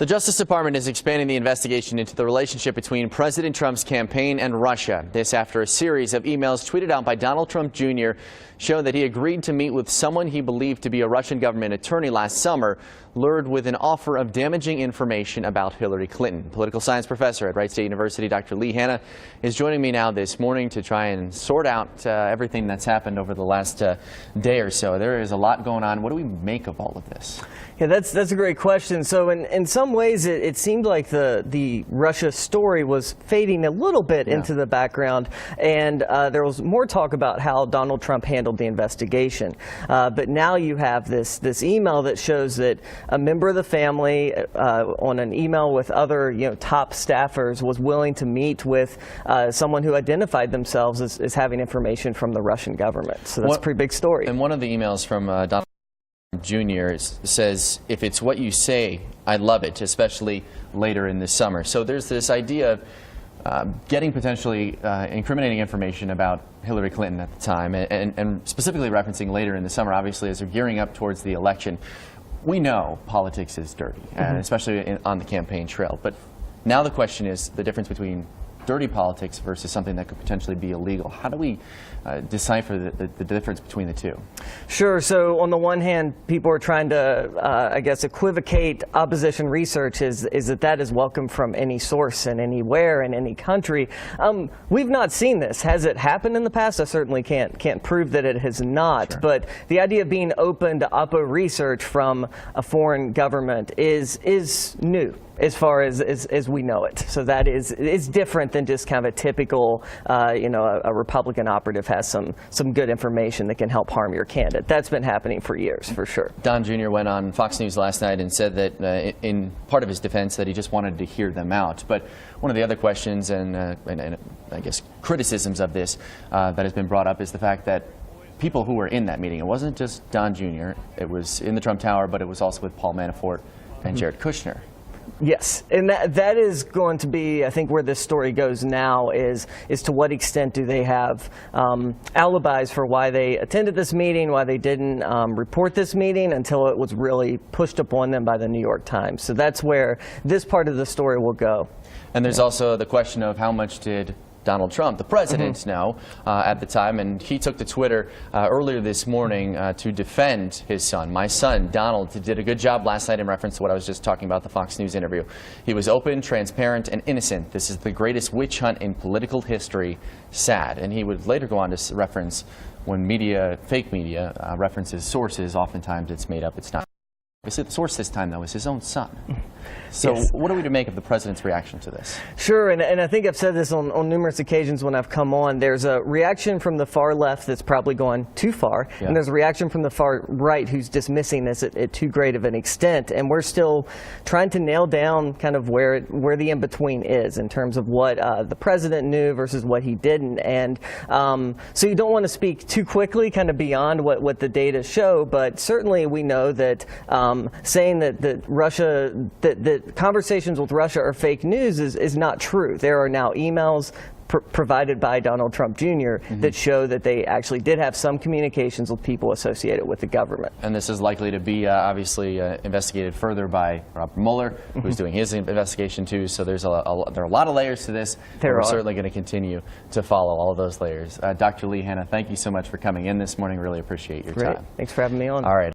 The Justice Department is expanding the investigation into the relationship between President Trump's campaign and Russia. This after a series of emails tweeted out by Donald Trump Jr. showed that he agreed to meet with someone he believed to be a Russian government attorney last summer, lured with an offer of damaging information about Hillary Clinton. Political science professor at Wright State University, Dr. Lee Hanna, is joining me now this morning to try and sort out everything that's happened over the last day or so. There is a lot going on. What do we make of all of this? Yeah, that's a great question. So in some ways it seemed like the Russia story was fading a little bit into the background, and there was more talk about how Donald Trump handled the investigation. But now you have this email that shows that a member of the family on an email with other top staffers was willing to meet with someone who identified themselves as having information from the Russian government. So that's a pretty big story. And one of the emails from Donald Jr. says, "If it's what you say, I love it," especially later in the summer. So there's this idea of getting potentially incriminating information about Hillary Clinton at the time, and specifically referencing later in the summer, obviously, as we're gearing up towards the election. We know politics is dirty, and especially on the campaign trail. But now the question is the difference between dirty politics versus something that could potentially be illegal. How do we decipher the difference between the two? Sure. So on the one hand, people are trying to, I guess, equivocate opposition research is that is welcome from any source and anywhere in any country. We've not seen this. Has it happened in the past? I certainly can't prove that it has not. Sure. But the idea of being open to oppo research from a foreign government is new as far as we know it. So that is different than just kind of a typical, a Republican operative has some good information that can help harm your candidate. That's been happening for years, for sure. Don Jr. went on Fox News last night and said that in part of his defense that he just wanted to hear them out. But one of the other questions and I guess criticisms of this that has been brought up is the fact that people who were in that meeting, it wasn't just Don Jr., it was in the Trump Tower, but it was also with Paul Manafort and Jared Kushner. Yes, and that is going to be, I think, where this story goes now is to what extent do they have alibis for why they attended this meeting, why they didn't report this meeting until it was really pushed upon them by the New York Times. So that's where this part of the story will go. And there's also the question of how much did Donald Trump, the president, know at the time, and he took to Twitter earlier this morning to defend his son. "My son, Donald, did a good job last night," in reference to what I was just talking about, the Fox News interview. "He was open, transparent, and innocent. This is the greatest witch hunt in political history. Sad." And he would later go on to reference when media, fake media, references sources, oftentimes it's made up, it's not. Obviously, the source this time, though, is his own son. So yes. What are we to make of the president's reaction to this? Sure, and I think I've said this on numerous occasions when I've come on. There's a reaction from the far left that's probably gone too far, and there's a reaction from the far right who's dismissing this at too great of an extent. And we're still trying to nail down kind of where the in-between is in terms of what the president knew versus what he didn't. And so you don't want to speak too quickly kind of beyond what the data show, but certainly we know that saying that Russia, that conversations with Russia are fake news is not true. There are now emails provided by Donald Trump Jr. that show that they actually did have some communications with people associated with the government. And this is likely to be obviously investigated further by Robert Mueller, who's doing his investigation too. So there are a lot of layers to this. We're certainly going to continue to follow all of those layers. Dr. Lee Hanna, thank you so much for coming in this morning. Really appreciate your time. Thanks for having me on. All right.